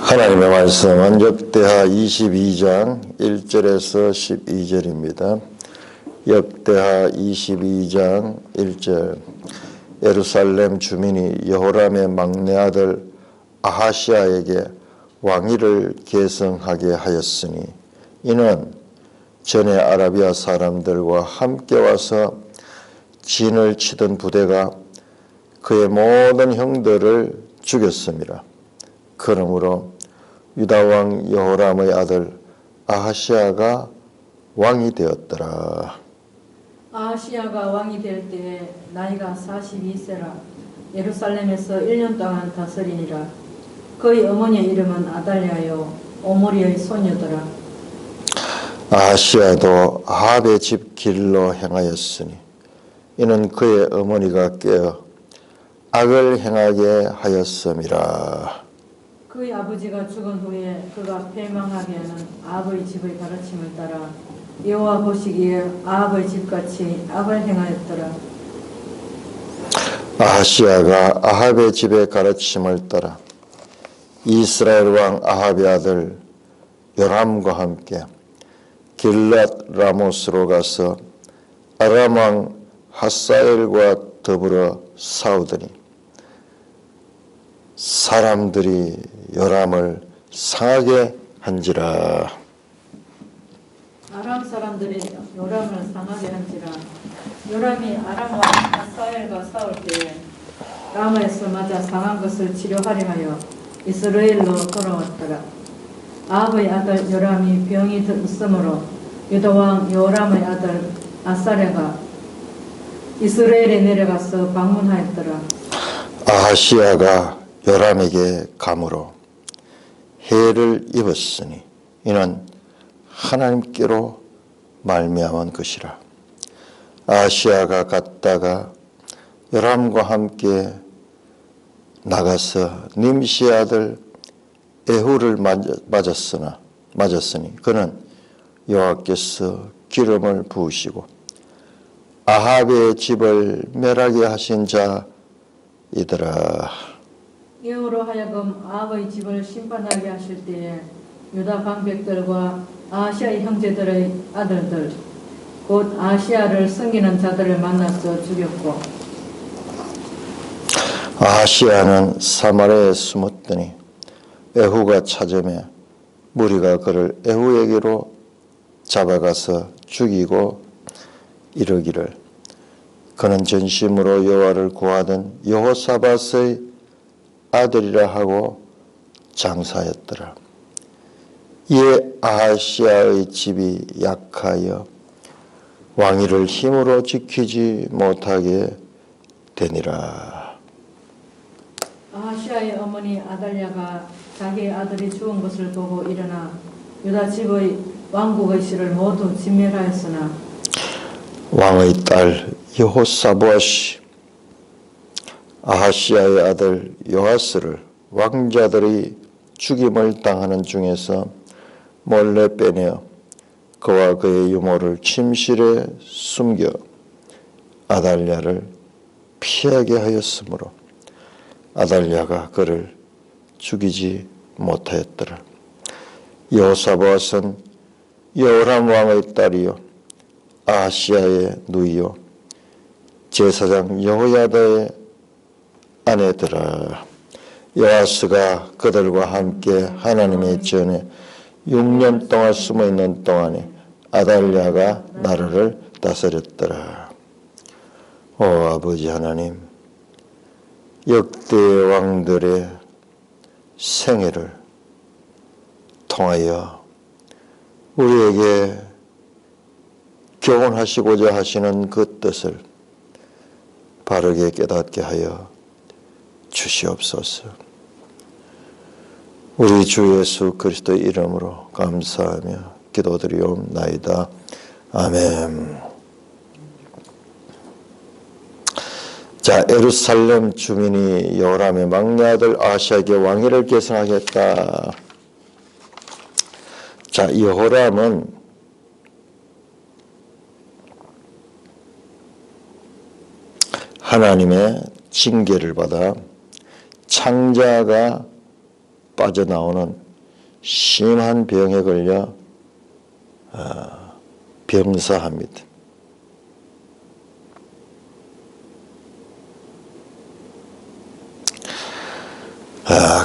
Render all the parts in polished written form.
하나님의 말씀은 역대하 22장 1절에서 12절입니다. 역대하 22장 1절. 예루살렘 주민이 여호람의 막내 아들 아하시아에게 왕위를 계승하게 하였으니 이는 전에 아라비아 사람들과 함께 와서 진을 치던 부대가 그의 모든 형들을 죽였습니다. 그러므로 유다왕 여호람의 아들 아하시아가 왕이 되었더라. 아하시아가 왕이 될 때에 나이가 42세라 예루살렘에서 1년 동안 다스리니라. 그의 어머니의 이름은 아달랴요 오므리의 소녀더라. 아하시아도 아합의 집 길로 행하였으니 이는 그의 어머니가 깨어 악을 행하게 하였음이라. 그의 아버지가 죽은 후에 그가 패망하게 하는 아합의 집의 가르침을 따라 여호와 보시기에 아합의 집같이 악을 행하였더라. 아하시아가 아합의 집의 가르침을 따라 이스라엘 왕 아합의 아들 요람과 함께 길랏 라모스로 가서 아람 왕 하사엘과 더불어 싸우더니 사람들이 요람을 상하게 한지라. 아람 사람들이 요람을 상하게 한지라. 요람이 아람 왕 하사엘과 싸울 때에 라마에서 맞아 상한 것을 치료하려 하여 이스라엘로 돌아왔더라. 아합의 아들 요람이 병이 있으므로 유다 왕 요람의 아들 아사랴가 이스라엘에 내려가서 방문하였더라. 아하시아가 요람에게 감으로 해를 입었으니 이는 하나님께로 말미암은 것이라. 아하시아가 갔다가 요람과 함께 나가서 님시의 아들 에후를 맞았으니 그는 여호와께서 기름을 부으시고 아합의 집을 멸하게 하신 자이더라. 예후로 하여금 아합의 집을 심판하게 하실 때에 유다 방백들과 아하시아의 형제들의 아들들 곧 아하시아를 섬기는 자들을 만나서 죽였고 아하시아는 사마리아에 숨었더니 에후가 찾으매 무리가 그를 에후에게로 잡아가서 죽이고 이르기를 그는 전심으로 여호와를 구하던 여호사밧의 아들이라 하고 장사했더라. 이에 아하시아의 집이 약하여 왕위를 힘으로 지키지 못하게 되니라. 아하시아의 어머니 아달랴가 자기의 아들이 죽은 것을 보고 일어나 유다 집의 왕국의 씨를 모두 진멸하였으나 왕의 딸 여호사밧이 아하시아의 아들 요아스를 왕자들이 죽임을 당하는 중에서 몰래 빼내어 그와 그의 유모를 침실에 숨겨 아달랴를 피하게 하였으므로 아달랴가 그를 죽이지 못하였더라. 여호사밧은 여호람 왕의 딸이요 아하시아의 누이요 제사장 여호야다의 아내더라. 요아스가 그들과 함께 하나님의 전에 6년 동안 숨어있는 동안에 아달랴가 나라를 다스렸더라. 오 아버지 하나님, 역대 왕들의 생애를 통하여 우리에게 교훈하시고자 하시는 그 뜻을 바르게 깨닫게 하여 주시옵소서. 우리 주 예수 그리스도의 이름으로 감사하며 기도드리옵나이다. 아멘. 자, 예루살렘 주민이 여호람의 막내 아들 아하시아에게 왕위를 계승하겠다. 자, 여호람은 하나님의 징계를 받아 창자가 빠져나오는 심한 병에 걸려 병사합니다.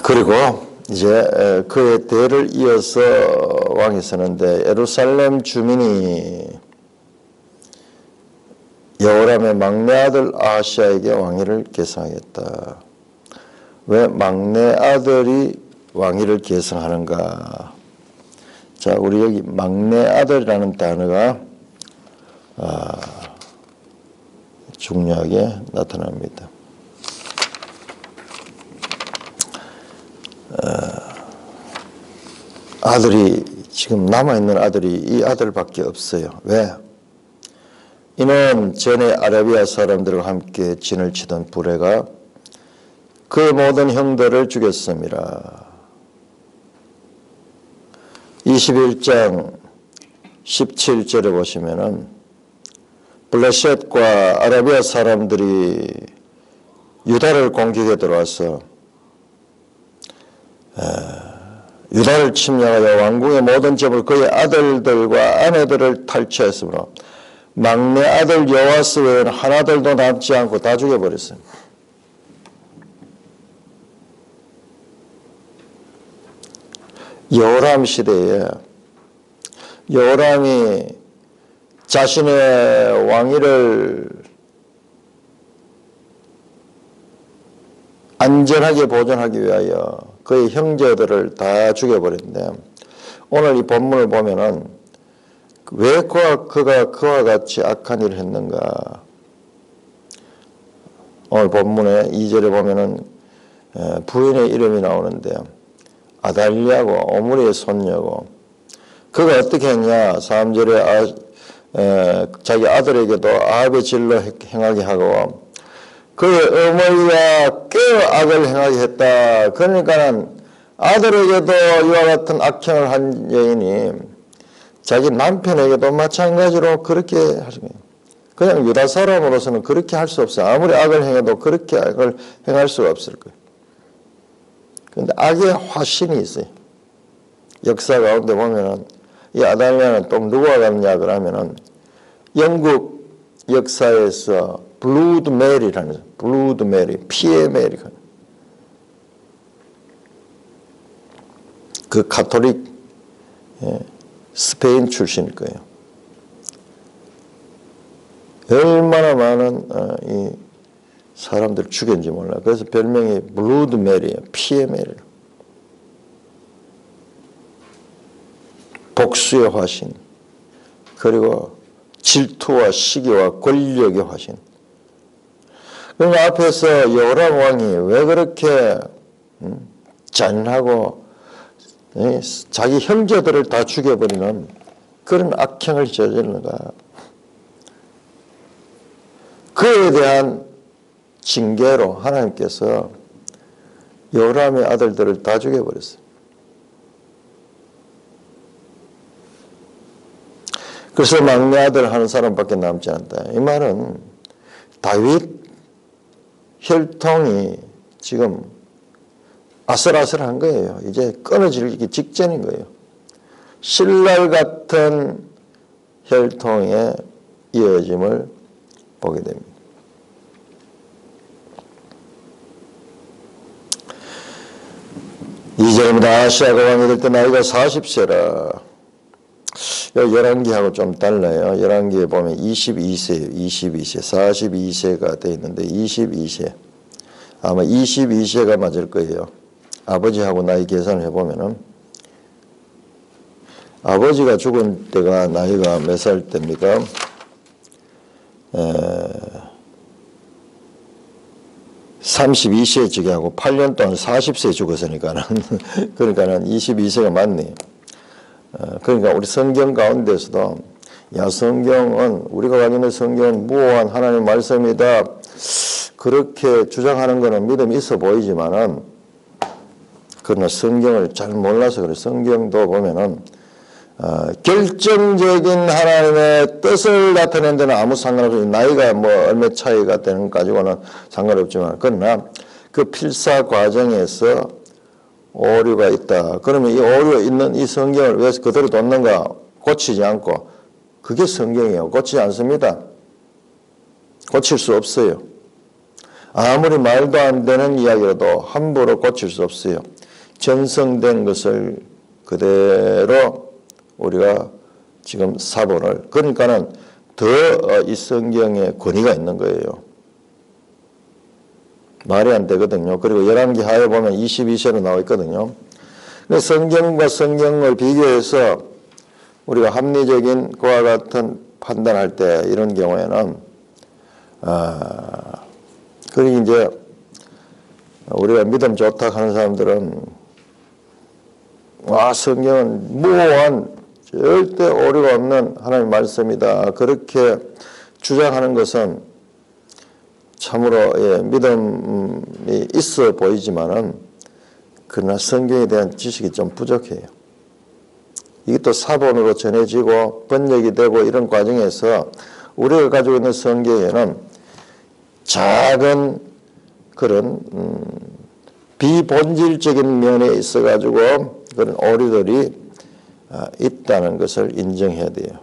그리고 이제 그의 대를 이어서 왕이 서는데 예루살렘 주민이 여호람의 막내 아들 아하시야에게 왕위를 계승하겠다. 왜 막내 아들이 왕위를 계승하는가? 자, 우리 여기 막내 아들이라는 단어가 중요하게 나타납니다. 아들이 지금 남아있는 아들이 이 아들밖에 없어요. 왜? 이는 전에 아라비아 사람들과 함께 진을 치던 부레가 그 모든 형들을 죽였습니다. 21장 17절에 보시면은 블레셋과 아라비아 사람들이 유다를 공격해 들어와서 유다를 침략하여 왕궁의 모든 재물 그의 아들들과 아내들을 탈취했으므로 막내 아들 요아스 외에는 하나들도 남지 않고 다 죽여버렸습니다. 여호람 시대에 여호람이 자신의 왕위를 안전하게 보존하기 위하여 그의 형제들을 다 죽여버렸는데 오늘 이 본문을 보면은 왜 그가 그와 같이 악한 일을 했는가? 오늘 본문에 2절에 보면은 부인의 이름이 나오는데 아달리아고 오므리의 손녀고 그가 어떻게 했냐? 3절에 자기 아들에게도 아합의 진로 행하게 하고 그의 어머니가 꽤 악을 행하게 했다. 그러니까는 아들에게도 이와 같은 악행을 한 여인이 자기 남편에게도 마찬가지로 그렇게 하신 거예요. 그냥 유다 사람으로서는 그렇게 할 수 없어요. 아무리 악을 행해도 그렇게 악을 행할 수가 없을 거예요. 그런데 악의 화신이 있어요. 역사 가운데 보면은 이 아달리아는 또 누구와 같냐 그러면은 영국 역사에서 블루드 메리라는 블루드 메리, 피의 메리 그 가톨릭 스페인 출신일 거예요. 얼마나 많은 이 사람들 죽였는지 몰라. 그래서 별명이 블루드 메리예요. 피의 메리. 복수의 화신. 그리고 질투와 시기와 권력의 화신. 그러니까 앞에서 여호람 왕이 왜 그렇게 잔인하고 자기 형제들을 다 죽여버리는 그런 악행을 저지르는가? 그에 대한 징계로 하나님께서 여호람의 아들들을 다 죽여버렸어요. 그래서 막내 아들 하는 사람밖에 남지 않다. 이 말은 다윗 혈통이 지금 아슬아슬한 거예요. 이제 끊어지기 직전인 거예요. 신랄 같은 혈통의 이어짐을 보게 됩니다. 이절입니다. 아하시야가 왕이 될 때 나이가 40세라. 열왕기하고 좀 달라요. 열왕기에 보면 22세예요. 22세. 42세가 되어 있는데 22세. 아마 22세가 맞을 거예요. 아버지하고 나이 계산을 해보면은 아버지가 죽은 때가 나이가 몇 살 때입니까? 32세에 즉위하고 8년 동안 40세에 죽었으니까는 그러니까는 22세가 맞네. 그러니까 우리 성경 가운데서도 야 성경은 우리가 가지고 있는 성경은 무오한 하나님의 말씀이다 그렇게 주장하는 것은 믿음이 있어 보이지만은 그러나 성경을 잘 몰라서 그래. 성경도 보면은 결정적인 하나님의 뜻을 나타내는 데는 아무 상관없어요. 나이가 뭐 얼마 차이가 되는 것 가지고는 상관없지만 그러나 그 필사 과정에서 오류가 있다. 그러면 이 오류가 있는 이 성경을 왜 그대로 뒀는가? 고치지 않고. 그게 성경이에요. 고치지 않습니다. 고칠 수 없어요. 아무리 말도 안 되는 이야기라도 함부로 고칠 수 없어요. 전성된 것을 그대로 우리가 지금 사본을, 그러니까는 더 이 성경에 권위가 있는 거예요. 말이 안 되거든요. 그리고 열왕기 하에 보면 22세로 나와 있거든요. 성경과 성경을 비교해서 우리가 합리적인 그와 같은 판단할 때 이런 경우에는 그리고 이제 우리가 믿음 좋다 하는 사람들은 성경은 무오한 절대 오류가 없는 하나님의 말씀이다. 그렇게 주장하는 것은 참으로 믿음이 있어 보이지만은 그러나 성경에 대한 지식이 좀 부족해요. 이게 또 사본으로 전해지고 번역이 되고 이런 과정에서 우리가 가지고 있는 성경에는 작은 그런 비본질적인 면에 있어 가지고 그런 오류들이 있다는 것을 인정해야 돼요.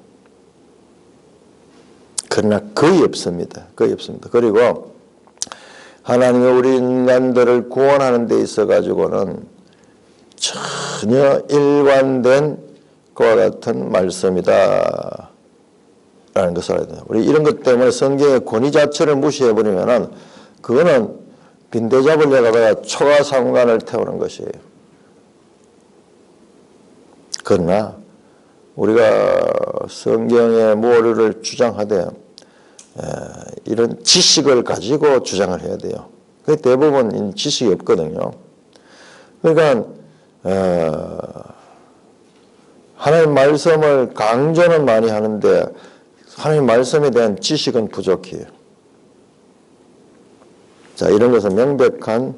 그러나 거의 없습니다. 거의 없습니다. 그리고 하나님이 우리 인간들을 구원하는 데 있어 가지고는 전혀 일관된 그와 같은 말씀이다 라는 것을 알아야 돼요. 우리 이런 것 때문에 성경의 권위 자체를 무시해버리면은 그거는 빈대잡을 내가다가 초가상관을 태우는 것이에요. 그러나 우리가 성경의 모류를 주장하되 이런 지식을 가지고 주장을 해야 돼요. 대부분 지식이 없거든요. 그러니까 하나님 말씀을 강조는 많이 하는데 하나님 말씀에 대한 지식은 부족해요. 자, 이런 것은 명백한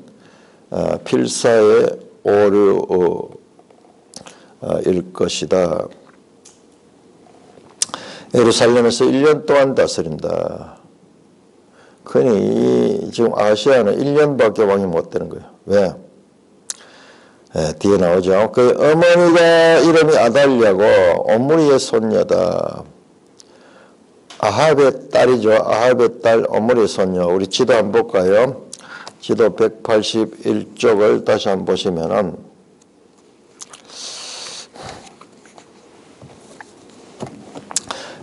필사의 오류일 것이다. 예루살렘에서 1년 동안 다스린다. 그러니 지금 아시아는 1년밖에 왕이 못 되는 거예요. 왜? 뒤에 나오죠. 그 어머니가 이름이 아달랴고 omri의 손녀다. 아합의 딸이죠. 아합의 딸 omri의 손녀. 우리 지도 한번 볼까요? 지도 181쪽을 다시 한번 보시면은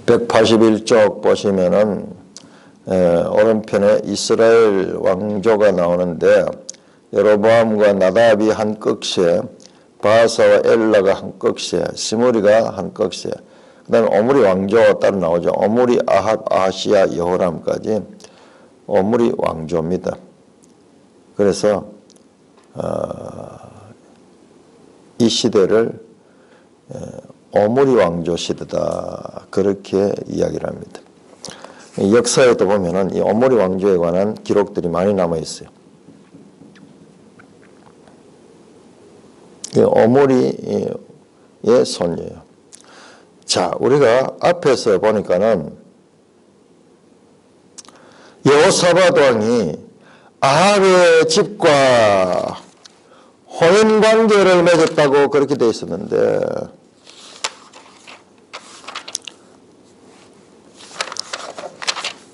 181쪽 보시면은 오른편에 이스라엘 왕조가 나오는데 여로보암과 나답이 한 꺽쇠, 바하사와 엘라가 한 꺽쇠, 시므리가 한 꺽쇠, 그 다음에 오므리 왕조가 따로 나오죠. 오므리, 아합, 아하시야, 여호람까지 오므리 왕조입니다. 그래서 이 시대를 오므리 왕조 시대다 그렇게 이야기를 합니다. 역사에도 보면은 이 오므리 왕조에 관한 기록들이 많이 남아 있어요. 오므리의 손녀예요. 자, 우리가 앞에서 보니까는 여호사밧 왕이 아합의 집과 혼인 관계를 맺었다고 그렇게 되어 있었는데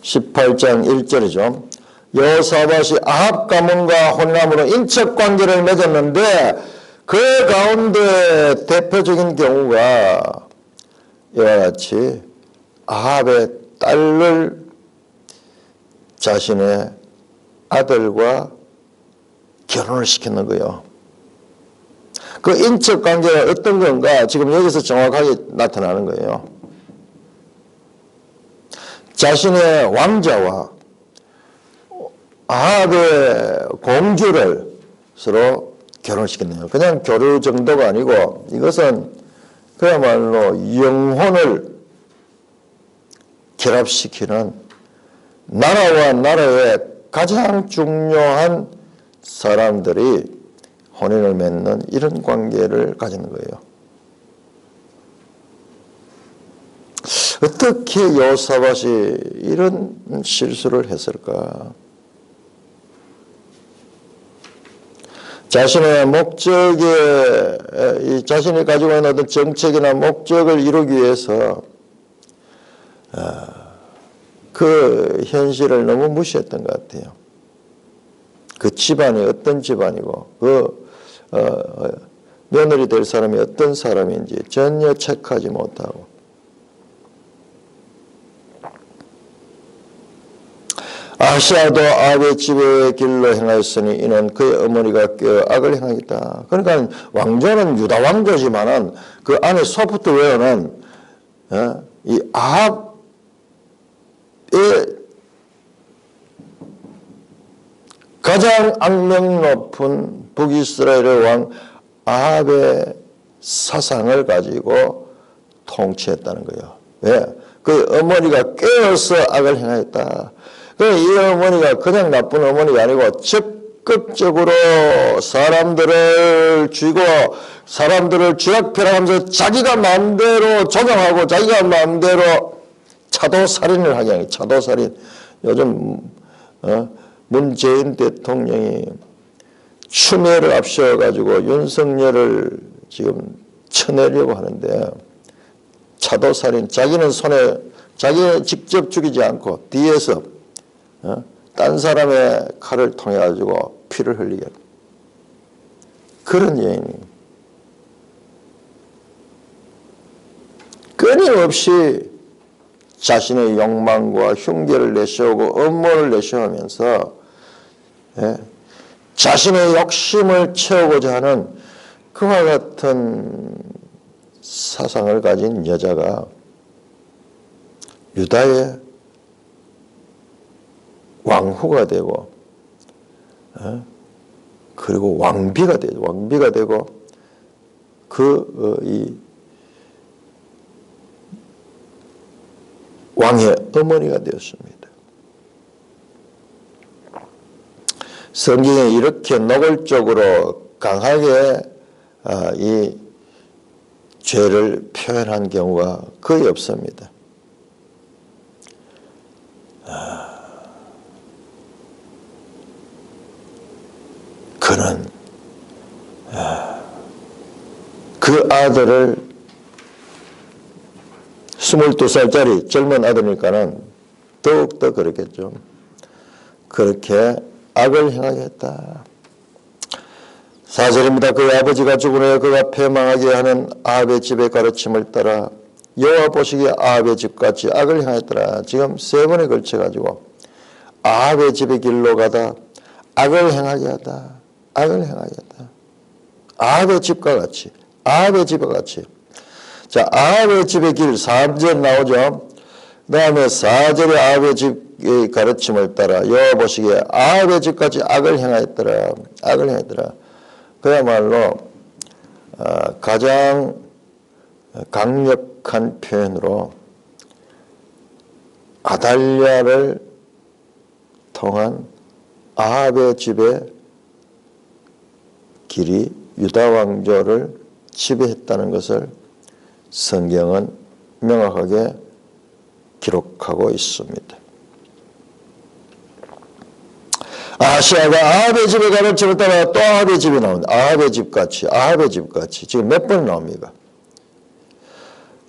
18장 1절이죠. 여호사밧이 아합 가문과 혼남으로 인척 관계를 맺었는데 그 가운데 대표적인 경우가 이와 같이 아합의 딸을 자신의 아들과 결혼을 시켰는 거예요. 그 인척 관계가 어떤 건가 지금 여기서 정확하게 나타나는 거예요. 자신의 왕자와 아합의 공주를 서로 결혼시켰네요. 그냥 교류 정도가 아니고 이것은 그야말로 영혼을 결합시키는 나라와 나라의 가장 중요한 사람들이 혼인을 맺는 이런 관계를 가지는 거예요. 어떻게 여호사밧이 이런 실수를 했을까? 자신의 목적에, 자신이 가지고 있는 어떤 정책이나 목적을 이루기 위해서 그 현실을 너무 무시했던 것 같아요. 그 집안이 어떤 집안이고 그 며느리 될 사람이 어떤 사람인지 전혀 체크하지 못하고 아시아도 아합의 집의 길로 행하였으니 이는 그의 어머니가 깨어 악을 행하겠다. 그러니까 왕조는 유다 왕조지만은 그 안에 소프트웨어는 이 아합의 가장 악명 높은 북이스라엘의 왕 아합의 사상을 가지고 통치했다는 거예요. 왜? 그 어머니가 깨어서 악을 행하였다. 이 어머니가 그냥 나쁜 어머니가 아니고 적극적으로 사람들을 쥐고 사람들을 쥐락펴락하면서 자기가 마음대로 조정하고 자기가 마음대로 차도살인을 하게 하는 차도살인. 요즘 문재인 대통령이 추미애를 앞세워가지고 윤석열을 지금 쳐내려고 하는데 차도살인, 자기는 자기는 직접 죽이지 않고 뒤에서 딴 사람의 칼을 통해 가지고 피를 흘리게 하는 그런 여인이 끊임없이 자신의 욕망과 흉계를 내세우고 음모를 내세우면서 자신의 욕심을 채우고자 하는 그와 같은 사상을 가진 여자가 유다의 왕후가 되고 그리고 왕비가 되고 이 왕의 어머니가 되었습니다. 성경에 이렇게 노골적으로 강하게 이 죄를 표현한 경우가 거의 없습니다. 그는 그 아들을 22살짜리 젊은 아들이니까는 더욱더 그렇겠죠. 그렇게 악을 행하게 했다. 4절입니다. 그의 아버지가 죽은 후에 그가 패망하게 하는 아합의 집의 가르침을 따라 여호와 보시기에 아합의 집같이 악을 행하였더라. 지금 3번에 걸쳐가지고 아합의 집의 길로 가다 악을 행하게 하다. 악을 행하게 하다. 아합의 집과 같이. 자, 아합의 집의 길 3절 나오죠. 그 다음에 4절에 아합의 집의 가르침을 따라 여호와 보시기에 아합의 집같이 악을 행하였더라. 그야말로 가장 강력한 표현으로 아달랴를 통한 아합의 집의 길이 유다 왕조를 지배했다는 것을 성경은 명확하게 기록하고 있습니다. 아시아가 아합의 집에 가르침을 따라 또 아합의 집이 나옵니다. 아합의 집같이. 지금 몇 번 나옵니까?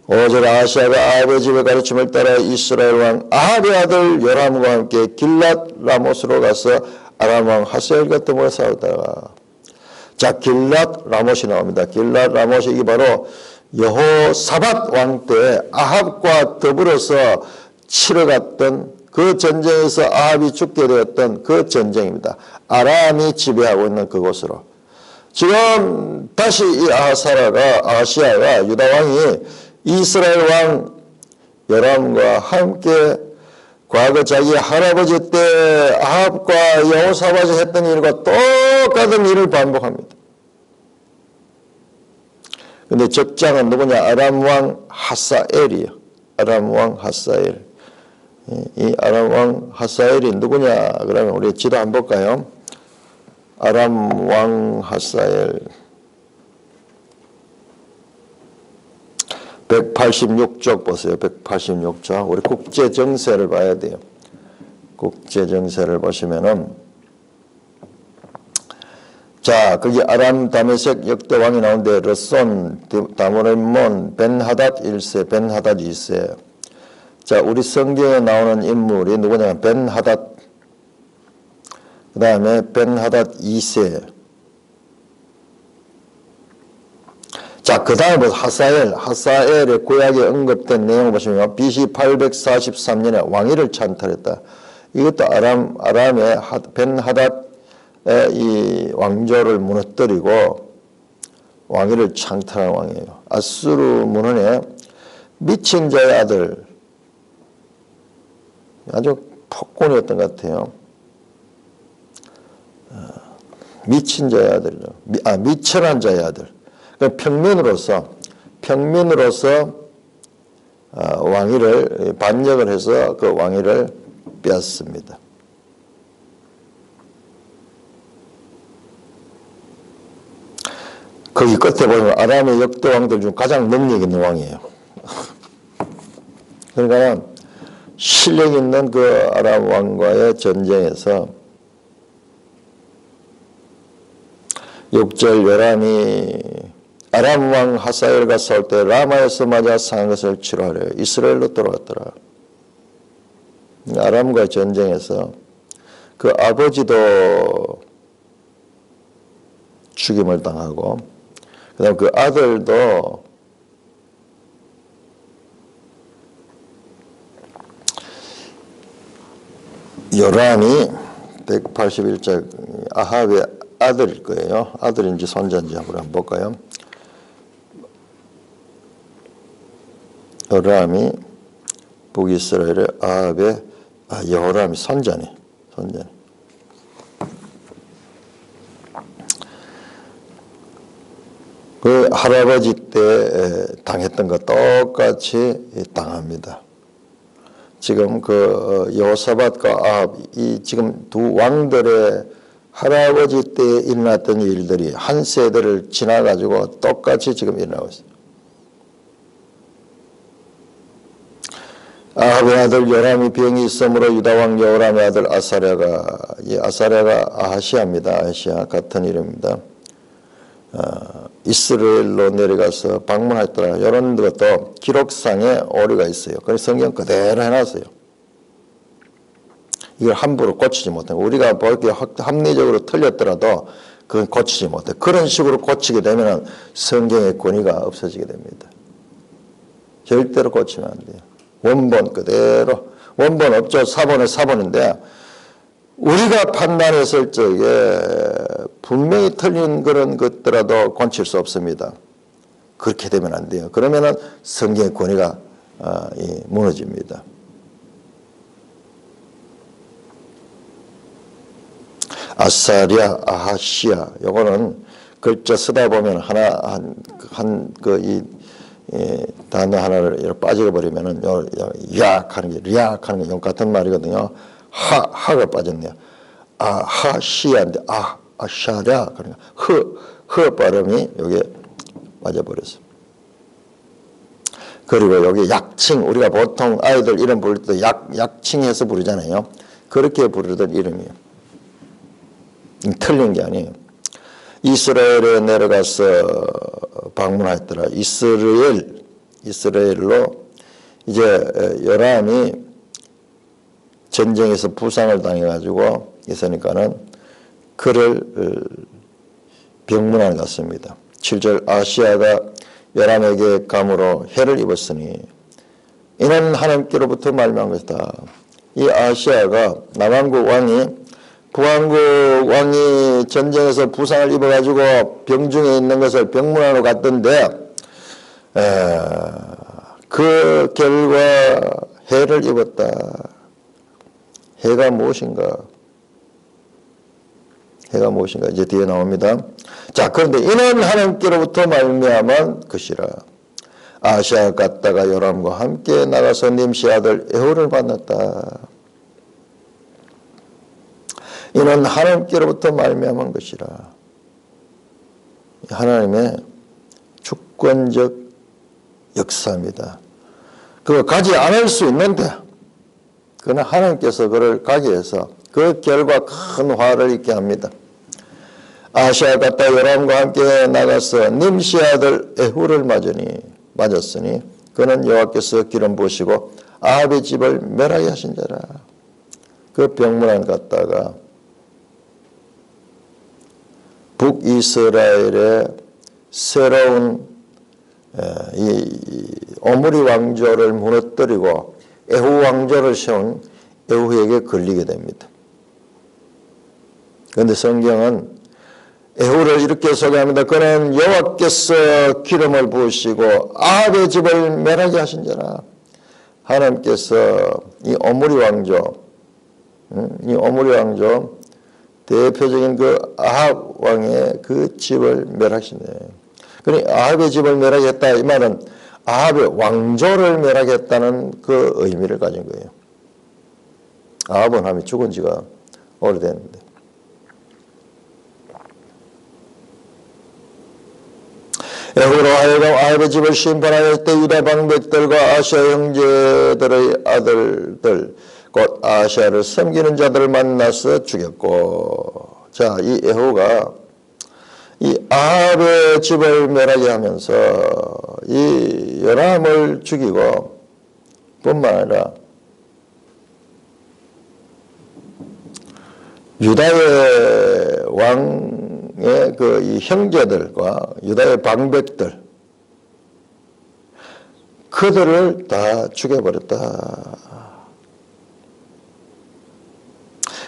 5절 아시아가 아합의 집에 가르침을 따라 이스라엘 왕 아합의 아들 요람과 함께 길랏 라못으로 가서 아람 왕 하사엘과 더불어 싸우다가 자, 길랏 라못이 나옵니다. 길랏 라못이 이게 바로 여호사밧 왕 때 아합과 더불어서 치러갔던 그 전쟁에서 아합이 죽게 되었던 그 전쟁입니다. 아람이 지배하고 있는 그곳으로. 지금 다시 이 아시아가 유다 왕이 이스라엘 왕 요람과 함께 과거 자기 할아버지 때 아합과 여호사밧이 했던 일과 똑같은 일을 반복합니다. 근데 적장은 누구냐? 아람 왕 하사엘이요. 아람 왕 하사엘. 이 아람 왕 하사엘이 누구냐? 그러면 우리 지도 한번 볼까요? 아람 왕 하사엘. 186쪽 보세요. 186쪽. 우리 국제 정세를 봐야 돼요. 국제 정세를 보시면은 자, 거기 아람 다메섹 역대 왕이 나오는데 르손, 다모레몬, 벤하닷 1세, 벤하닷 2세. 자, 우리 성경에 나오는 인물이 누구냐면 벤하닷, 그 다음에 벤하닷 2세. 자, 그 다음에 하사엘의 구약에 언급된 내용을 보시면 BC 843년에 왕위를 찬탈했다. 이것도 아람의 벤하닷 이 왕조를 무너뜨리고 왕위를 창탈한 왕이에요. 아수르 문헌에 미친 자의 아들, 아주 폭군이었던 것 같아요. 미친 자의 아들이죠. 미천한 자의 아들. 평민으로서 왕위를 반역을 해서 그 왕위를 빼앗습니다. 거기 끝에 보면 아람의 역대 왕들 중 가장 능력 있는 왕이에요. 그러니까 실력 있는 그 아람 왕과의 전쟁에서 6절 요람이 아람 왕 하사엘과 싸울 때 라마에서 맞아 상한 것을 치료하려 이스라엘로 돌아왔더라. 아람과의 전쟁에서 그 아버지도 죽임을 당하고 그 다음 그 아들도 요람이 181절 아합의 아들일 거예요. 아들인지 손자인지 한번 볼까요? 요람이 북이스라엘의 아합의 여호람이 손자네. 그 할아버지 때 당했던 거 똑같이 당합니다. 지금 그 여호사밧과 아합 이 지금 두 왕들의 할아버지 때 일어났던 일들이 한 세대를 지나가지고 똑같이 지금 일어나고 있어요. 아합의 아들 요람이 병이 있으므로 유다왕 여호람의 아들 아사랴가 아하시아입니다. 아하시아 같은 이름입니다. 이스라엘로 내려가서 방문했더라. 이런 것도 기록상에 오류가 있어요. 그래서 성경 그대로 해놨어요. 이걸 함부로 고치지 못해요. 우리가 보기에 합리적으로 틀렸더라도 그건 고치지 못해요. 그런 식으로 고치게 되면 성경의 권위가 없어지게 됩니다. 절대로 고치면 안 돼요. 원본 그대로. 원본 없죠. 사본은 사본인데 우리가 판단했을 적에 분명히 틀린 그런 것더라도 고칠 수 없습니다. 그렇게 되면 안 돼요. 그러면은 성경의 권위가 무너집니다. 아사랴, 아하시아, 요거는 글자 쓰다 보면 이 단어 하나를 빠져 버리면은 약 하는 게 리약 하는 게 같은 말이거든요. 하가 빠졌네요. 아하시아인데 아샤랴 그러니까 흐 발음이 여기에 빠져버렸어요. 그리고 여기 약칭 우리가 보통 아이들 이름 부를 때 약칭해서 부르잖아요. 그렇게 부르던 이름이에요. 틀린 게 아니에요. 이스라엘에 내려가서 방문했더라. 이스라엘로 이제 요람이 전쟁에서 부상을 당해가지고 있으니까는 그를 병문안 갔습니다. 7절 아시아가 요람에게 감으로 해를 입었으니 이는 하나님께로부터 말미암은 것이다. 이 아시아가 남왕국 왕이 북왕국 왕이 전쟁에서 부상을 입어가지고 병중에 있는 것을 병문안으로 갔던데 그 결과 해를 입었다. 해가 무엇인가? 해가 무엇인가? 이제 뒤에 나옵니다. 자, 그런데 이는 하나님께로부터 말미암은 것이라. 아시아가 갔다가 요람과 함께 나가서 님시 아들 에호를 만났다. 이는 하나님께로부터 말미암은 것이라. 하나님의 주권적 역사입니다. 그거 가지 않을 수 있는데 그러나 하나님께서 그를 가게 해서 그 결과 큰 화를 있게 합니다. 아하시아 갔다 요람과 함께 나가서 nim시 아들 에후를 맞았으니 그는 여호와께서 기름 부으시고 아합의 집을 멸하게 하신 자라. 그 병문안 갔다가 북이스라엘의 새로운 이 오므리 왕조를 무너뜨리고 에후 왕조를 세운 에후에게 걸리게 됩니다. 그런데 성경은 에후를 이렇게 소개합니다. 그는 여호와께서 기름을 부으시고 아합의 집을 멸하게 하신 자라. 하나님께서 이 오므리 왕조 대표적인 그 아합 왕의 그 집을 멸하시네. 그러니 아합의 집을 멸하겠다 이 말은 아합의 왕조를 멸하겠다는 그 의미를 가진 거예요. 아합은 함이 죽은 지가 오래됐는데. 에후로 하여금 아합의 집을 심판하였을 때 유다 방백들과 아시아 형제들의 아들들 곧 아시아를 섬기는 자들을 만나서 죽였고. 자, 이 에후가 이 아합의 집을 멸하게 하면서 이 요람을 죽이고 뿐만 아니라 유다의 왕의 그 이 형제들과 유다의 방백들 그들을 다 죽여버렸다.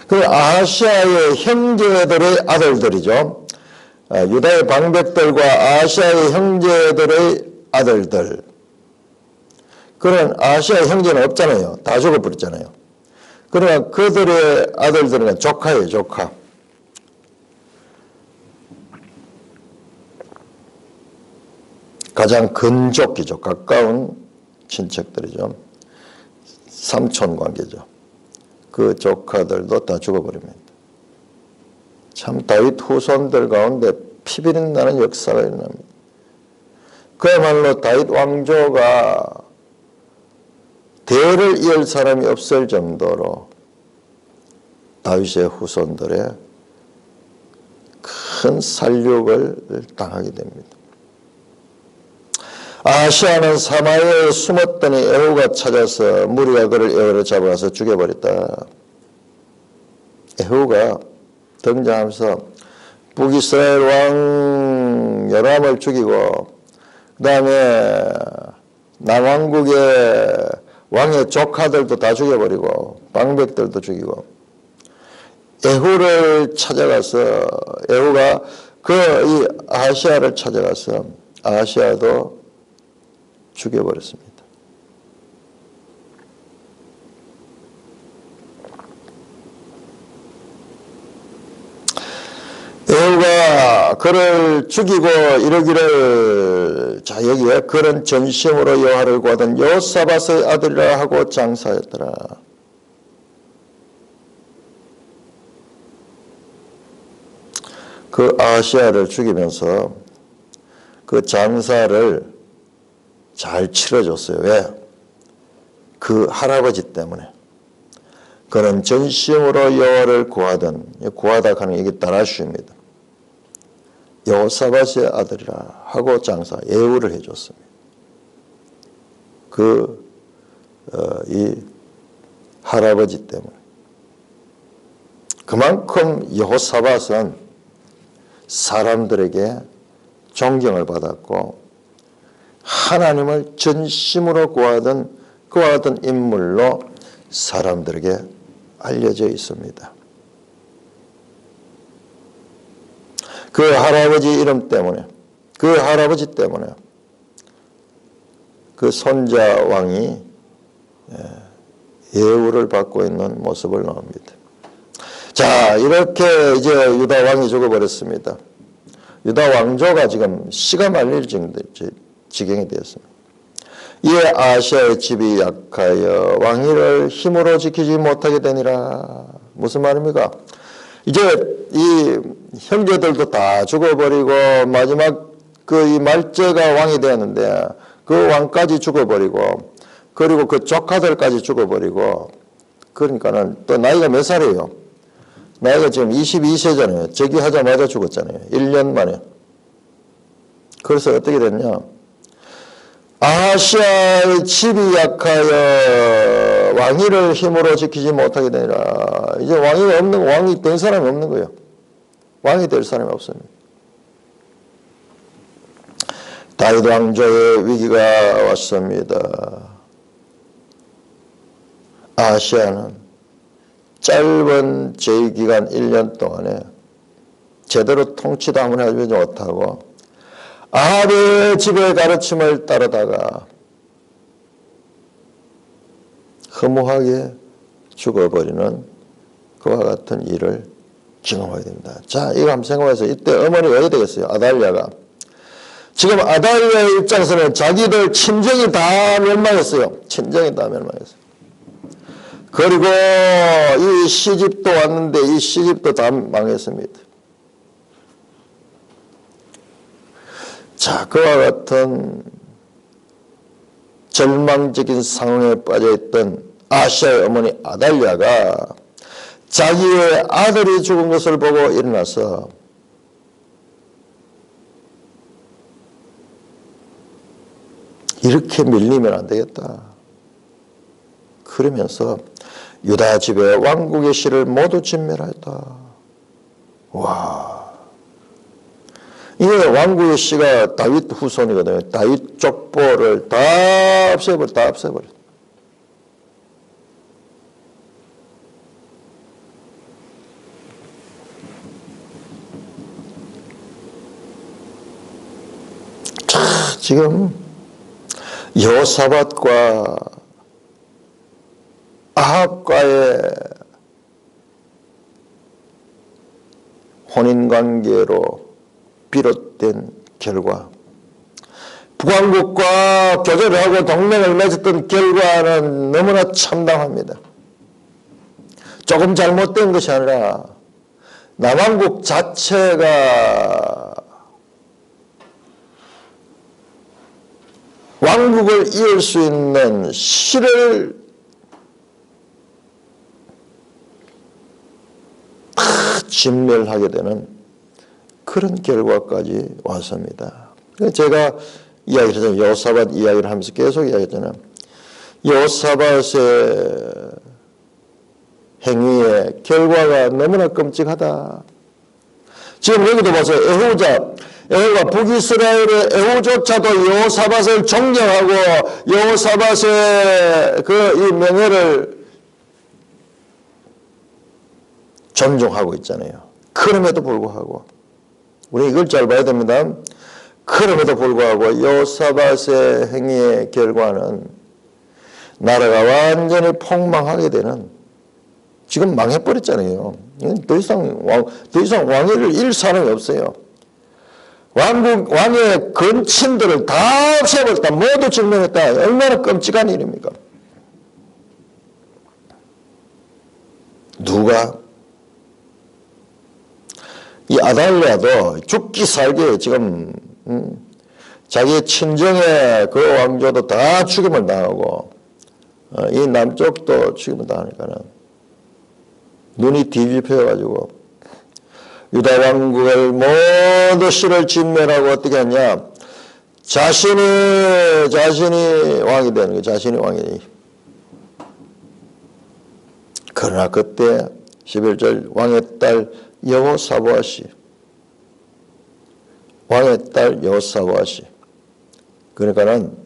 그 아시아의 형제들의 아들들이죠. 유다의 방백들과 아시아의 형제들의 아들들. 그런 아시아의 형제는 없잖아요. 다 죽어버렸잖아요. 그러나 그들의 아들들은 조카예요, 조카. 가장 근족이죠. 가까운 친척들이죠. 삼촌 관계죠. 그 조카들도 다 죽어버립니다. 참 다윗 후손들 가운데 피비린 나는 역사가 일어납니다. 그야말로 다윗 왕조가 대를 이을 사람이 없을 정도로 다윗의 후손들의 큰 살육을 당하게 됩니다. 아시아는 사마리아에 숨었더니 에후가 찾아서 무리가 그를 에후로 잡아가서 죽여버렸다. 에후가 등장하면서 북이스라엘 왕 요람을 죽이고 그 다음에 남왕국의 왕의 조카들도 다 죽여버리고 방백들도 죽이고 에후를 찾아가서 에후가 그 이 아시아를 찾아가서 아시아도 죽여버렸습니다. 에후가 그를 죽이고 이러기를 자 여기에 그는 전심으로 여호와를 구하던 여호사밧의 아들이라 하고 장사했더라. 그 아시아를 죽이면서 그 장사를 잘 치러줬어요. 왜? 그 할아버지 때문에. 그는 전심으로 여호와를 구하다 하는 게 이게 다라슈입니다. 여호사밧의 아들이라 하고 장사 예우를 해줬습니다. 이 할아버지 때문에. 그만큼 여호사밧은 사람들에게 존경을 받았고 하나님을 전심으로 구하던 그와 같은 인물로 사람들에게 알려져 있습니다. 그 할아버지 이름 때문에 그 할아버지 때문에 그 손자 왕이 예우를 받고 있는 모습을 나옵니다. 자, 이렇게 이제 유다 왕이 죽어버렸습니다. 유다 왕조가 지금 씨가 말릴 지경이 되었습니다. 이에 아시아의 집이 약하여 왕위를 힘으로 지키지 못하게 되니라. 무슨 말입니까? 이제 이 형제들도 다 죽어버리고 마지막 그 이 말제가 왕이 되었는데 그 왕까지 죽어버리고 그리고 그 조카들까지 죽어버리고 그러니까는 또 나이가 몇 살이에요? 나이가 지금 22세잖아요. 즉위하자마자 죽었잖아요. 1년 만에. 그래서 어떻게 됐냐. 아하시아의 집이 약하여 왕위를 힘으로 지키지 못하게 되니라. 이제 왕이 된 사람이 없는 거예요. 왕이 될 사람이 없습니다. 다윗 왕조의 위기가 왔습니다. 아하시아는 짧은 재위기간 1년 동안에 제대로 통치도 한번 해주지 못하고 아합의 집의 가르침을 따르다가 허무하게 죽어버리는 그와 같은 일을 경험하게 됩니다. 자, 이거 한번 생각해서 이때 어머니가 어디 되겠어요? 아달랴가. 지금 아달랴의 입장에서는 자기들 친정이 다 멸망했어요. 친정이 다 멸망했어요. 그리고 이 시집도 왔는데 이 시집도 다 망했습니다. 자, 그와 같은 절망적인 상황에 빠져있던 아하시아의 어머니 아달랴가 자기의 아들이 죽은 것을 보고 일어나서 이렇게 밀리면 안 되겠다. 그러면서 유다 집의 왕국의 씨를 모두 진멸하였다. 와. 이게 왕국의 씨가 다윗 후손이거든요. 다윗 족보를 다 없애버려. 자, 지금 여호사밧과 아합과의 혼인관계로 비롯된 결과, 북왕국과 교제를 하고 동맹을 맺었던 결과는 너무나 참담합니다. 조금 잘못된 것이 아니라 남왕국 자체가 왕국을 이을 수 있는 실을 다 진멸하게 되는 그런 결과까지 왔습니다. 제가 이야기를 했잖아요. 여호사밧 이야기를 하면서 계속 이야기했잖아요. 여호사밧의 행위의 결과가 너무나 끔찍하다. 지금 여기도 보세요. 에후가 북이스라엘의 에후조차도 여호사밧을 존경하고 여호사밧의 이 명예를 존중하고 있잖아요. 그럼에도 불구하고 우리 이걸 잘 봐야 됩니다. 그럼에도 불구하고 여호사밧의 행위의 결과는 나라가 완전히 폭망하게 되는, 지금 망해버렸잖아요. 더 이상 왕위를 잃을 사람이 없어요. 왕의 근친들을 다 없애버렸다. 모두 증명했다. 얼마나 끔찍한 일입니까? 누가? 이 아달랴도 죽기 살기 지금 자기 친정의 그 왕조도 다 죽임을 당하고 이 남쪽도 죽임을 당하니까는 눈이 뒤집혀가지고 유다 왕국을 모두 실을 진멸하고 어떻게 했냐? 자신이 왕이 되는 거예요. 자신이 왕이. 그러나 그때 11절 왕의 딸 여호사밧이 그러니까는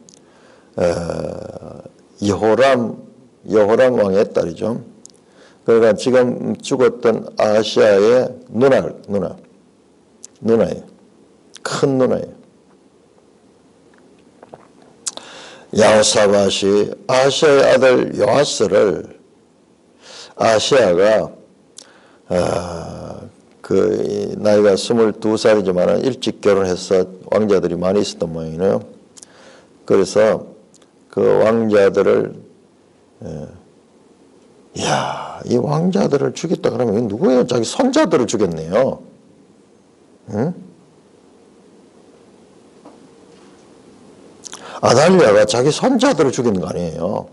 여호람 왕의 딸이죠. 그러니까 지금 죽었던 아하시아의 누나예요. 큰 누나예요. 여호사밧이 아하시아의 아들 요아스를, 아하시아가 그 나이가 22살이지만 일찍 결혼해서 왕자들이 많이 있었던 모양이네요. 그래서 그 왕자들을 이 왕자들을 죽였다 그러면 누구예요? 자기 손자들을 죽였네요. 응? 아달랴가 자기 손자들을 죽인 거 아니에요.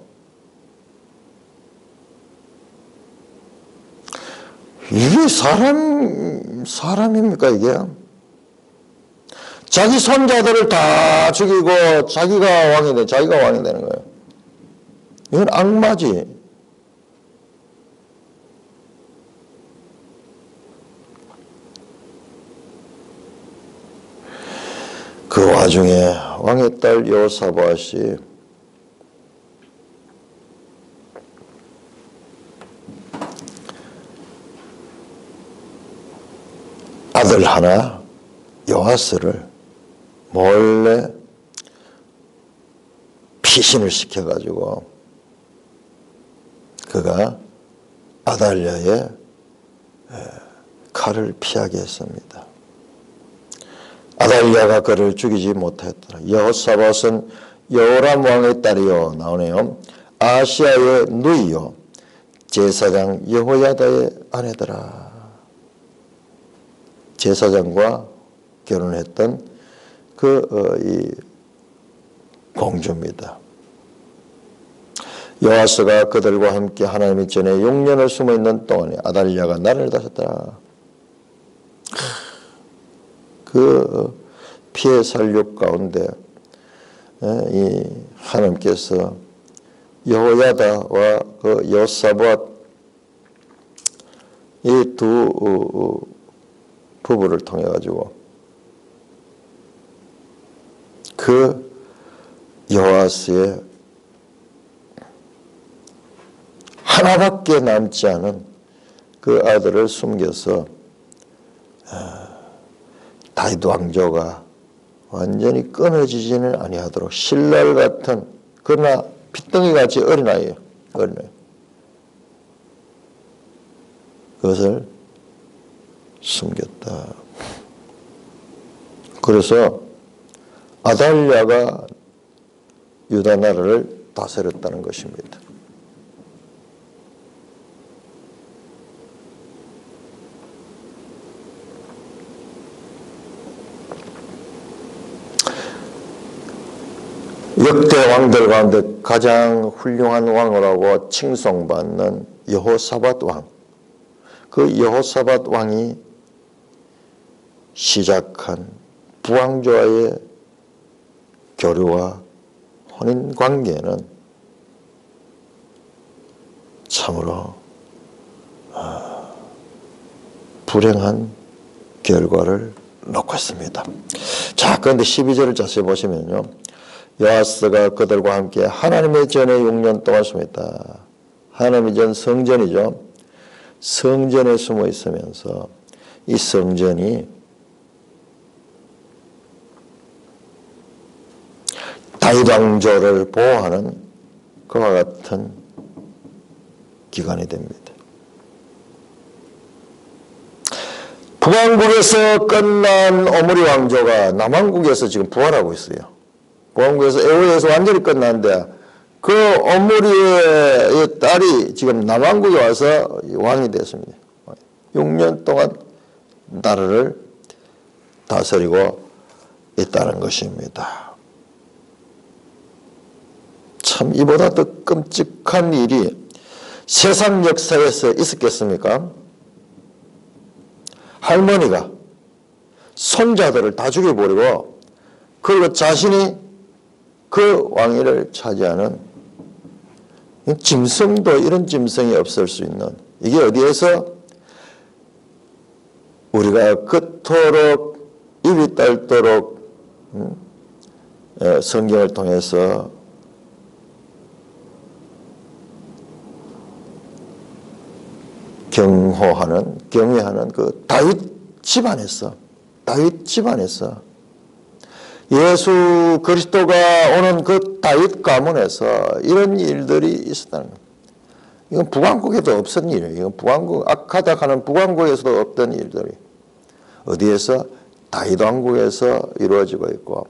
이게 이게 사람입니까, 이게? 자기 손자들을 다 죽이고 자기가 왕이 되는 거예요. 이건 악마지. 그 와중에 왕의 딸 여호사밧이 아들 하나 요아스를 몰래 피신을 시켜가지고 그가 아달랴의 칼을 피하게 했습니다. 아달랴가 그를 죽이지 못했더라. 여호사밧은 여호람 왕의 딸이요 나오네요. 아시아의 누이요 제사장 여호야다의 아내더라. 제사장과 결혼했던 이 공주입니다. 여호아스가 그들과 함께 하나님의 전에 6년을 숨어 있는 동안에 아달랴가 날을 다쳤더라. 그 피해 살육 가운데 이 하나님께서 여호야다와 그 여호사밧 이 두 부부를 통해 가지고 그 여호아스의 하나밖에 남지 않은 그 아들을 숨겨서 다윗 왕조가 완전히 끊어지지는 아니하도록 신랄 같은 그러나 핏덩이같이 어린아이예요. 그것을 숨겼다. 그래서 아달랴가 유다 나라를 다스렸다는 것입니다. 역대 왕들 가운데 가장 훌륭한 왕이라고 칭송받는 여호사밧 왕. 그 여호사밧 왕이 시작한 부왕조와의 교류와 혼인 관계는 참으로 불행한 결과를 놓고 있습니다. 자, 그런데 12절을 자세히 보시면요. 여호아스가 그들과 함께 하나님의 전에 6년 동안 숨었다. 하나님의 전 성전이죠. 성전에 숨어 있으면서 이 성전이 다윗 왕조를 보호하는 그와 같은 기관이 됩니다. 북왕국에서 끝난 오므리 왕조가 남왕국에서 지금 부활하고 있어요. 북왕국에서 에호에서 완전히 끝났는데 그 오므리의 딸이 지금 남왕국에 와서 왕이 됐습니다. 6년 동안 나라를 다스리고 있다는 것입니다. 참 이보다 더 끔찍한 일이 세상 역사에서 있었겠습니까? 할머니가 손자들을 다 죽여버리고 그리고 자신이 그 왕위를 차지하는 짐승도 이런 짐승이 없을 수 있는 이게 어디에서 우리가 그토록 입이 딸도록 성경을 통해서 경외하는 그 다윗 집안에서 예수 그리스도가 오는 그 다윗 가문에서 이런 일들이 있었다는 겁니다. 이건 북왕국에도 없었던 일이에요. 이건 북왕국 악하다하는 북왕국에서도 없던 일들이 어디에서 다윗 왕국에서 이루어지고 있고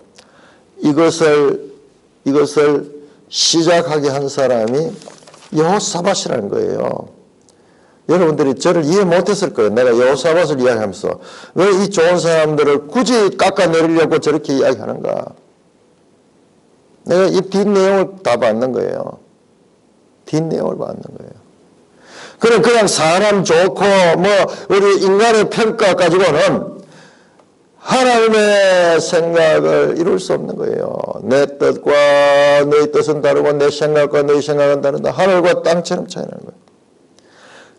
이것을 시작하게 한 사람이 여호사밧이라는 거예요. 여러분들이 저를 이해 못했을 거예요. 내가 여호사밧을 이야기하면서 왜 이 좋은 사람들을 굳이 깎아내리려고 저렇게 이야기하는가. 내가 이 뒷내용을 다 받는 거예요. 뒷내용을 받는 거예요. 그냥 사람 좋고 우리 인간의 평가 가지고는 하나님의 생각을 이룰 수 없는 거예요. 내 뜻과 너희 뜻은 다르고 내 생각과 너희 생각은 다르다. 하늘과 땅처럼 차이 나는 거예요.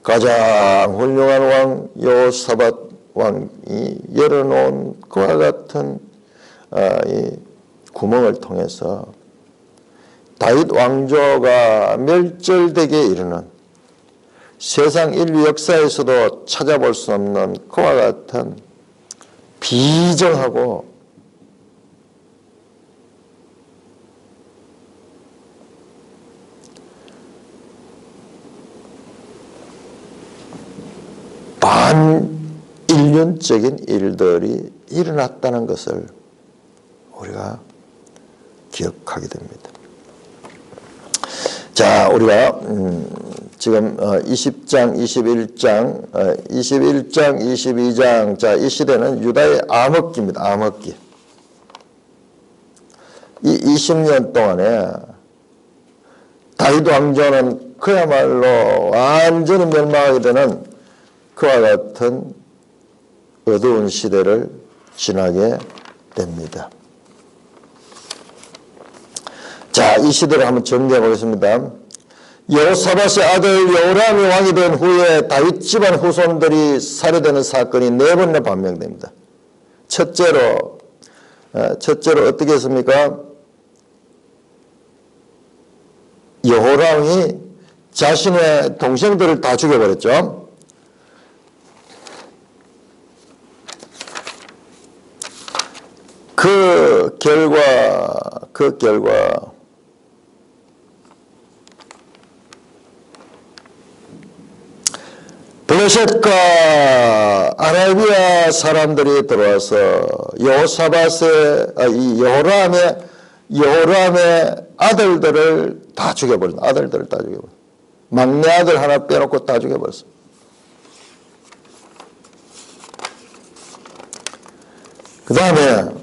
가장 훌륭한 왕 여호사밧 왕이 열어놓은 그와 같은 이 구멍을 통해서 다윗 왕조가 멸절되게 이르는 세상 인류 역사에서도 찾아볼 수 없는 그와 같은 비정하고 반인륜적인 일들이 일어났다는 것을 우리가 기억하게 됩니다. 자, 우리가 지금 20장, 21장, 22장, 자, 이 시대는 유다의 암흑기입니다. 암흑기. 이 20년 동안에 다윗 왕조는 그야말로 완전히 멸망하게 되는 그와 같은 어두운 시대를 지나게 됩니다. 자, 이 시대를 한번 정리해 보겠습니다. 여호사밧의 아들 여호람이 왕이 된 후에 다윗 집안 후손들이 살해되는 사건이 4번이나 반명됩니다. 첫째로 어떻게 했습니까? 여호람이 자신의 동생들을 다 죽여버렸죠. 그 결과 블레셋과 아라비아 사람들이 들어와서 여호람의 아들들을 다 죽여버렸다. 막내 아들 하나 빼놓고 다 죽여버렸어. 그 다음에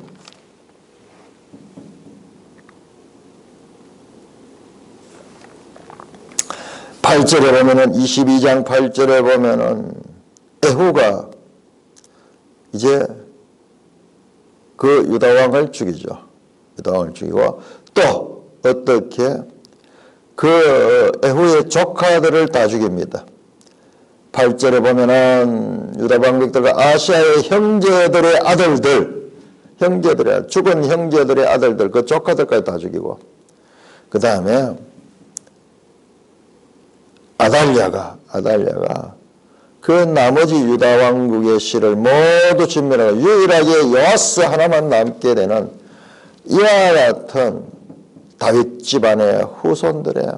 8절에 보면은 22장 8절에 보면은 에후가 이제 그 유다왕을 죽이죠. 유다왕을 죽이고 또 어떻게 그 에후의 조카들을 다 죽입니다. 8절에 보면은 유다 방백들과 아시아의 형제들의 아들들, 죽은 형제들의 아들들, 그 조카들까지 다 죽이고, 그 다음에 아달랴가 그 나머지 유다 왕국의 씨를 모두 진멸하고 유일하게 요아스 하나만 남게 되는 이와 같은 다윗 집안의 후손들의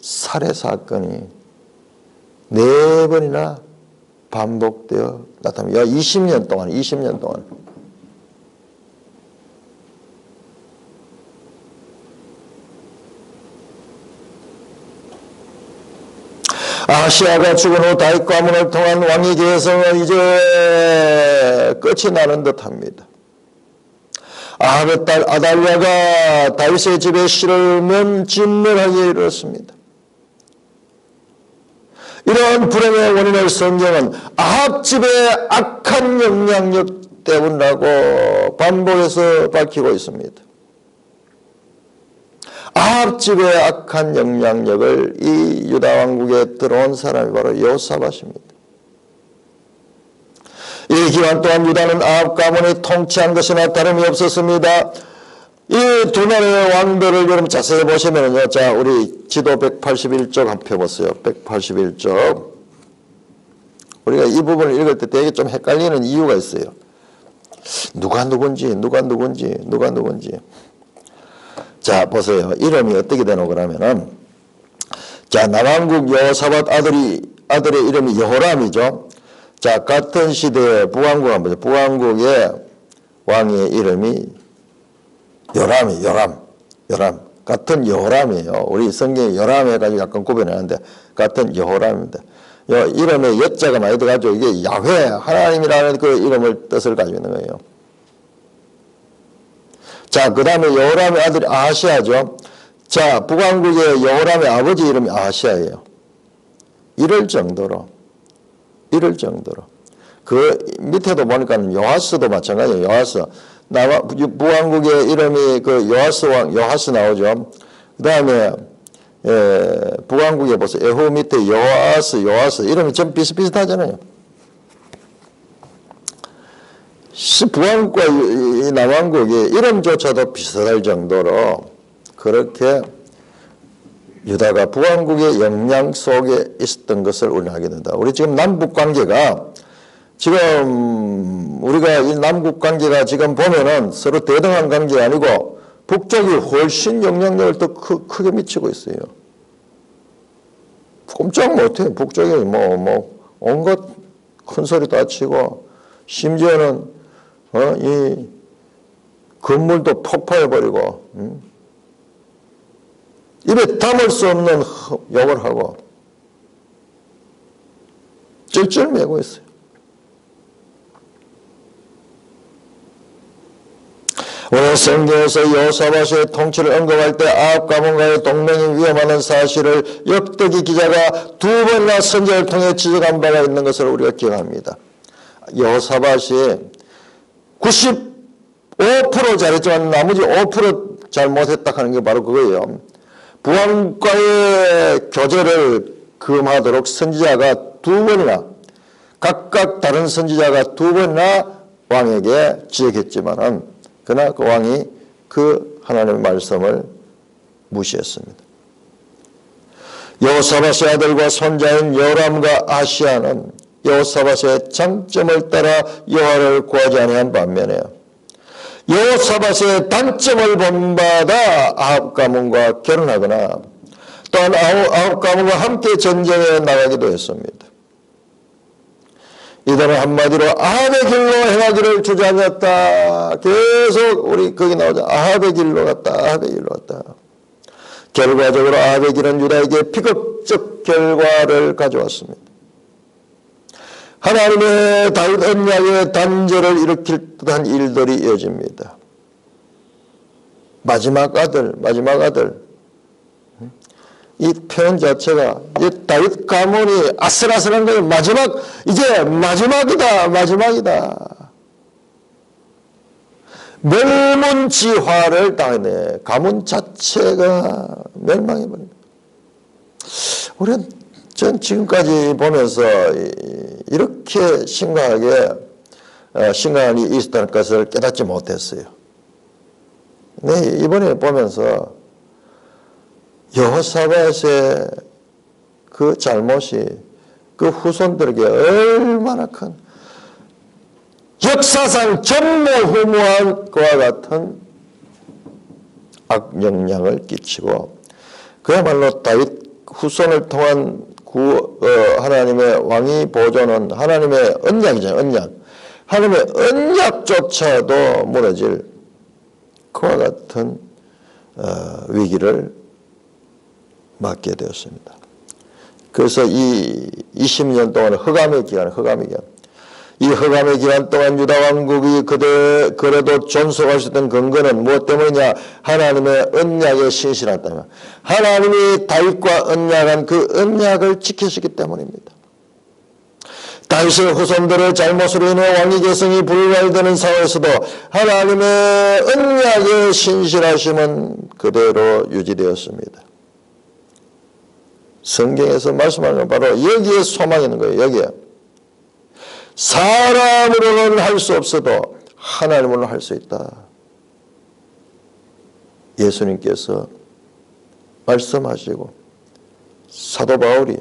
살해 사건이 4번이나 반복되어 나타납니다. 20년 동안. 아시아가 죽은 후 다윗 가문을 통한 왕위 계승은 이제 끝이 나는 듯합니다. 아합의 딸 아달랴가 다윗의 집의 씨를 진멸하게 이르렀습니다. 이러한 불행의 원인을 성경은 아합 집의 악한 영향력 때문이라고 반복해서 밝히고 있습니다. 아합 집의 악한 영향력을 이 유다 왕국에 들어온 사람이 바로 여호사밧입니다. 이 기간 동안 유다는 아합 가문이 통치한 것이나 다름이 없었습니다. 이 두 나라의 왕들을 여러분 자세히 보시면요. 자, 우리 지도 181쪽 한번 펴보세요. 181쪽. 우리가 이 부분을 읽을 때 되게 좀 헷갈리는 이유가 있어요. 누가 누군지. 자, 보세요. 이름이 어떻게 되노 그러면은, 자, 남왕국 여호사밧 아들의 이름이 여호람이죠. 자, 같은 시대의 북왕국 한번 보세요. 북왕국의 왕의 이름이 요람. 같은 여호람이에요. 우리 성경에 요람 해가지고 약간 구별하는데, 같은 여호람입니다. 이름에 여자가 많이 들어가지고 이게 야훼, 하나님이라는 그 이름을 뜻을 가지고 있는 거예요. 자, 그 다음에 여호람의 아들이 아하시아죠. 자, 북왕국의 여호람의 아버지 이름이 아하시아예요. 이럴 정도로 그 밑에도 보니까 요하스도 마찬가지예요. 요하스 북왕국의 이름이 그 요하스 왕 요하스 나오죠. 그 다음에 북왕국에 보세요. 에호 밑에 요하스 이름이 좀 비슷비슷하잖아요. 북왕국과 이 남왕국의 이름조차도 비슷할 정도로 그렇게 유다가 북왕국의 영향 속에 있었던 것을 우리는 하게 된다. 우리 지금 남북 관계가 지금 우리가 이 남북 관계가 지금 보면은 서로 대등한 관계가 아니고 북쪽이 훨씬 영향력을 더 크게 미치고 있어요. 꼼짝 못해. 북쪽이 온갖 큰 소리 다 치고 심지어는 이 건물도 폭파해버리고 입에 담을 수 없는 욕을 하고 쩔쩔매고 있어요. 오늘 성경에서 여호사밧의 통치를 언급할 때 아합 가문과의 동맹이 위험하는 사실을 역대기 기자가 2번이나 선지자를 통해 지적한 바가 있는 것을 우리가 기억합니다. 여호사밧이 95% 잘했지만 나머지 5% 잘못했다 하는 게 바로 그거예요. 북왕과의 교제를 금하도록 선지자가 2번이나 각각 다른 선지자가 2번이나 왕에게 지적했지만은 그러나 그 왕이 그 하나님의 말씀을 무시했습니다. 여호사밧의 아들과 손자인 요람과 아시아는 여호사밧의 장점을 따라 여호와를 구하지 아니한 반면에 여호사밧의 단점을 본받아 아합 가문과 결혼하거나 또한 아합 가문과 함께 전쟁에 나가기도 했습니다. 이들은 한마디로 아합의 길로 행하기를 주저하였다. 계속 우리 거기 나오죠. 아합의 길로 갔다. 아합의 길로 갔다. 결과적으로 아합의 길은 유다에게 비극적 결과를 가져왔습니다. 하나님의 다윗 언약의 단절을 일으킬 듯한 일들이 이어집니다. 마지막 아들 이 표현 자체가 다윗 가문이 아슬아슬한 거예요. 이제 마지막이다. 멸문지화를 당하네. 가문 자체가 멸망해버립니다. 우리는 전 지금까지 보면서 이렇게 심각한 일이 있었다는 것을 깨닫지 못했어요. 네, 이번에 보면서 여호사밧의 그 잘못이 그 후손들에게 얼마나 큰 역사상 전무후무한 그와 같은 악영향을 끼치고 그야말로 다윗 후손을 통한 하나님의 왕위 보존은 하나님의 언약이잖아요. 하나님의 언약조차도 무너질 그와 같은 위기를 맞게 되었습니다. 그래서 이 20년 동안 흑암의 기간 이 흑암의 기간 동안 유다 왕국이 그래도 존속할 수 있던 근거는 무엇 때문이냐? 하나님의 언약에 신실하다면 하나님이 다윗과 언약한 그 언약을 지키시기 때문입니다. 다윗의 후손들의 잘못으로 인해 왕위 계승이 불발되는 상황에서도 하나님의 언약의 신실하심은 그대로 유지되었습니다. 성경에서 말씀하는 건 바로 여기에 소망이 있는 거예요. 여기에. 사람으로는 할 수 없어도 하나님으로는 할 수 있다. 예수님께서 말씀하시고 사도 바울이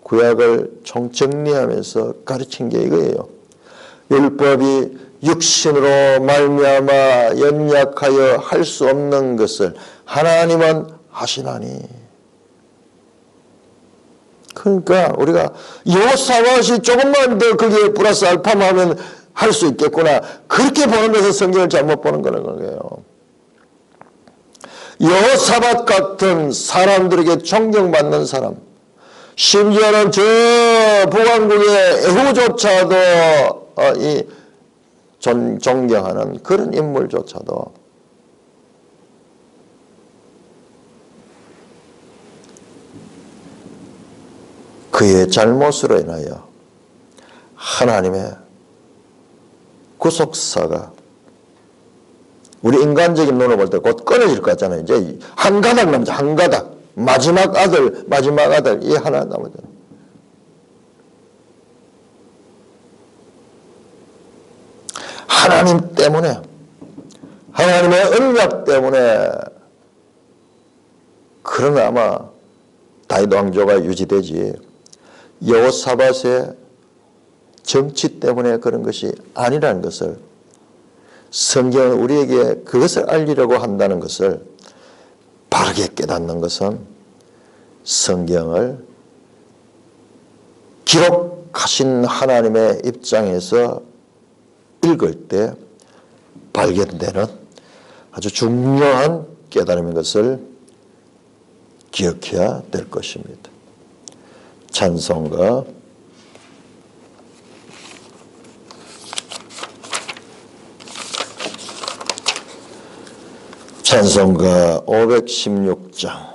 구약을 총정리하면서 가르친 게 이거예요. 율법이 육신으로 말미암아 연약하여 할 수 없는 것을 하나님은 하시나니. 그러니까 우리가 여호사밧이 조금만 더 거기에 플러스 알파만 하면 할 수 있겠구나. 그렇게 보는 데서 성경을 잘못 보는 거예요. 여호사밧 같은 사람들에게 존경받는 사람, 심지어는 저 북왕국의 에후조차도 존경하는 그런 인물조차도 그의 잘못으로 인하여 하나님의 구속사가 우리 인간적인 눈으로 볼 때 곧 끊어질 것 같잖아요. 이제 한 가닥 남죠. 한 가닥. 마지막 아들 이 하나 남았잖아요. 하나님 때문에, 하나님의 언약 때문에, 그러면 아마 다윗 왕조가 유지되지, 여호사밧의 정치 때문에 그런 것이 아니라는 것을, 성경은 우리에게 그것을 알리려고 한다는 것을 바르게 깨닫는 것은 성경을 기록하신 하나님의 입장에서 읽을 때 발견되는 아주 중요한 깨달음인 것을 기억해야 될 것입니다. 찬송가 516장